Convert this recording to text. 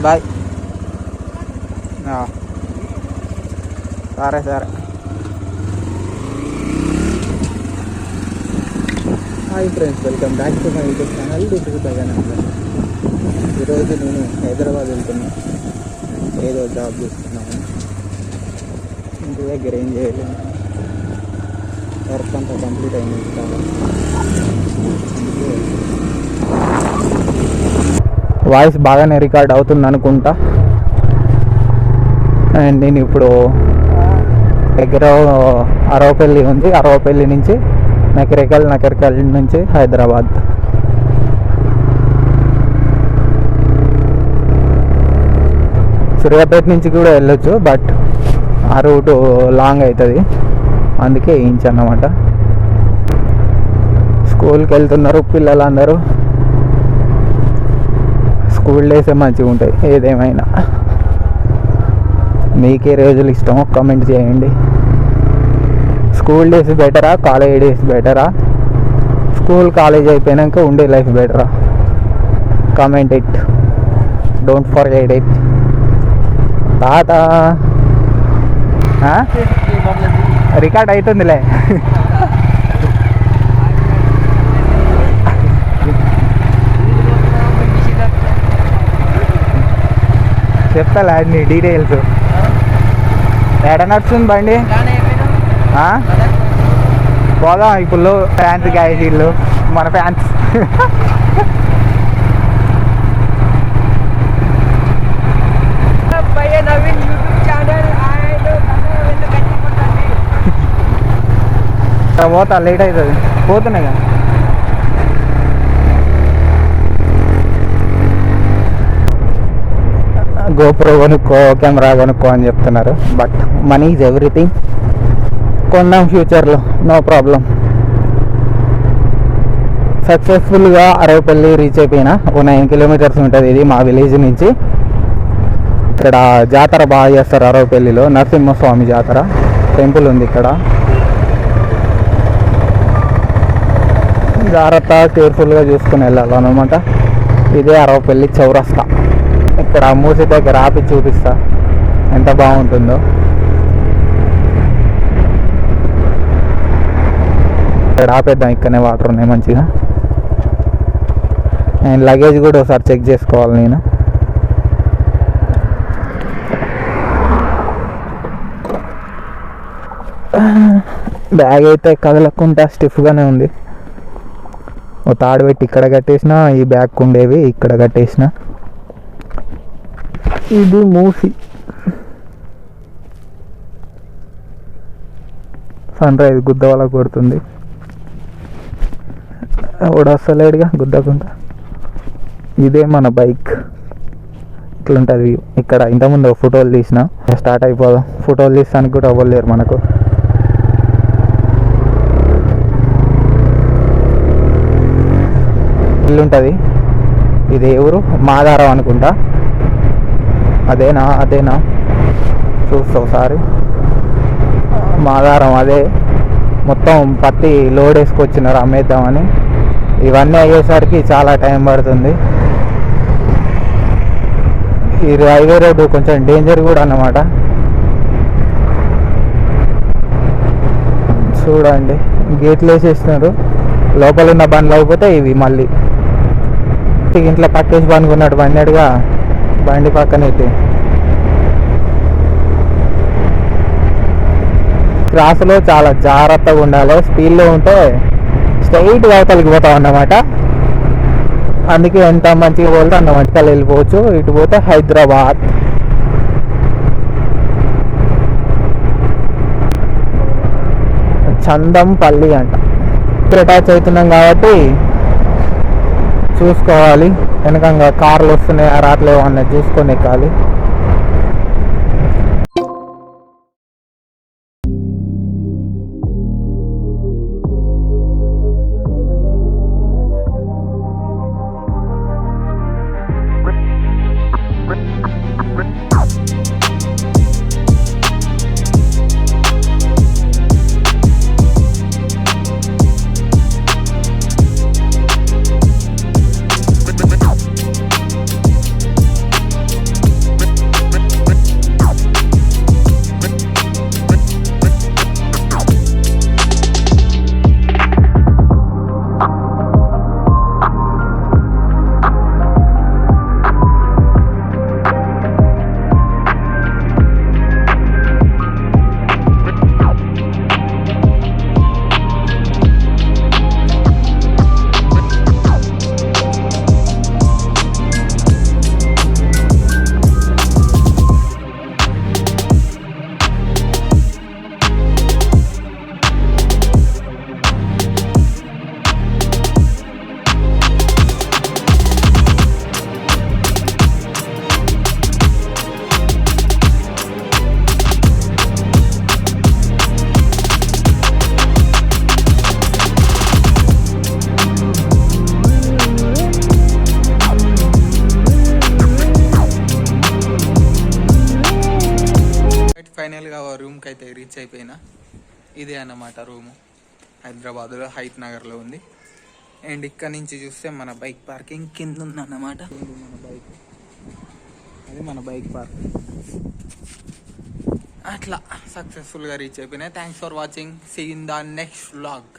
Bye. సరే సరే. Hi friends, welcome back to my YouTube channel degree బగానంద. ఈరోజు నేను హైదరాబాద్ వెళ్తున్నా, ఏదో జాబ్ చేస్తున్నాను. ఇంటి దగ్గర ఏం చేయలేను, వర్క్ అంతా కంప్లీట్ అయింది. వాయిస్ బాగానే రికార్డ్ అవుతుంది అనుకుంటా. అండ్ నేను ఇప్పుడు దగ్గర అరవపల్లి ఉంది, అరవపల్లి నుంచి నకరికల్ నుంచి హైదరాబాద్. సూర్యాపేట నుంచి కూడా వెళ్ళొచ్చు, బట్ ఆ రూటు లాంగ్ అవుతుంది, అందుకే వేయించన్నమాట. స్కూల్కి వెళ్తున్నారు పిల్లలందరూ. స్కూల్ డేసే మంచిగా ఉంటాయి ఏదేమైనా. మీకే రోజులు ఇష్టమో కామెంట్ చేయండి. స్కూల్ డేస్ బెటరా, కాలేజ్ డేస్ బెటరా, స్కూల్ కాలేజ్ అయిపోయాక ఉండే లైఫ్ బెటరా? Comment it, don't forget it. తాత రికార్డ్ అవుతుందిలే. చెప్తాలే అన్ని డీటెయిల్స్. ఎక్కడ నడుస్తుంది బండి? పోదాం ఇప్పుడు. ఫ్యాన్స్ గాయసీళ్ళు మన ఫ్యాన్స్. పోతా, లేట్ అవుతుంది. పోతున్నాయి కదా. గోప్రో కొనుక్కో, కెమెరా కొనుక్కో అని చెప్తున్నారు, బట్ మనీ ఈజ్ ఎవ్రీథింగ్. కొన్నాం ఫ్యూచర్లో, నో ప్రాబ్లం. సక్సెస్ఫుల్గా అరవపల్లి రీచ్ అయిపోయినా. ఓ 9 కిలోమీటర్స్ ఉంటుంది ఇది మా విలేజ్ నుంచి. ఇక్కడ జాతర బాగా చేస్తారు అరవపల్లిలో, నరసింహస్వామి జాతర. టెంపుల్ ఉంది ఇక్కడ. జాగ్రత్త, కేర్ఫుల్గా చూసుకుని వెళ్ళాలన్నమాట. ఇదే అరవపల్లి చౌరస్తా. ఇక్కడ మూసి దగ్గర ఆపి చూపిస్తా ఎంత బాగుంటుందో. ఇక్కడ ఆపేద్దాం, ఇక్కడనే వాటర్ ఉన్నాయి మంచిగా. అండ్ లగేజ్ కూడా ఒకసారి చెక్ చేసుకోవాలి నేను. బ్యాగ్ అయితే కదలకుండా స్టిఫ్గానే ఉంది. ఓ తాడు పెట్టి ఇక్కడ కట్టేసిన, ఈ బ్యాగ్ ఉండేవి ఇక్కడ కట్టేసిన. ఇది మూసి. సన్ రైజ్ గుద్దవల కొడుతుంది. వస్తలేడుగా గుద్దకుండా. ఇదే మన బైక్. ఇట్లుంటుంది వ్యూ. ఇక్కడ ఇంతకుముందు ఫోటోలు తీసిన. స్టార్ట్ అయిపోదాం. ఫోటోలు తీస్తానికి కూడా అవ్వలేరు మనకు. ఇల్లు ఉంటుంది. ఇది ఎవరు? మాదారం అనుకుంటా. అదేనా చూస్తా ఒకసారి. మాదారం అదే. మొత్తం పత్తి లోడ్ వేసుకొచ్చినారు అమ్మేద్దామని. ఇవన్నీ అయ్యేసరికి చాలా టైం పడుతుంది. ఈ హైవే రోడ్డు కొంచెం డేంజర్ కూడా అన్నమాట. చూడండి, గేట్లు వేసేస్తున్నారు. లోపల ఉన్న బండ్లు అయిపోతే ఇవి మళ్ళీ ఇంట్లో పట్టేసి బండుకున్నాడు బండిగా. బండి పక్కన ఎత్తి క్రాస్లో చాలా జాగ్రత్తగా ఉండాలి. స్పీడ్లో ఉంటే స్ట్రైట్గా అవతలికి పోతాం అన్నమాట. అందుకే ఎంత మంచిగా పోతే అంత మంచిగా వెళ్ళిపోవచ్చు. ఇటు పోతే హైదరాబాద్. చందంపల్లి అంట. అటాచ్ అవుతున్నాం కాబట్టి చూసుకోవాలి. వెనకంగా కార్లు వస్తున్నాయా రావట్లేవో అన్నది చూసుకొని ఎక్కాలి. ఫైనల్గా రూమ్కి అయితే రీచ్ అయిపోయినా. ఇదే అన్నమాట రూము, హైదరాబాద్లో హైత్ నగర్లో ఉంది. అండ్ ఇక్కడ నుంచి చూస్తే మన బైక్ పార్కింగ్ కింద ఉందన్నమాట. మన బైక్, అది మన బైక్ పార్కింగ్. అట్లా సక్సెస్ఫుల్గా రీచ్ అయిపోయినాయి. Thanks for watching. See in the next vlog.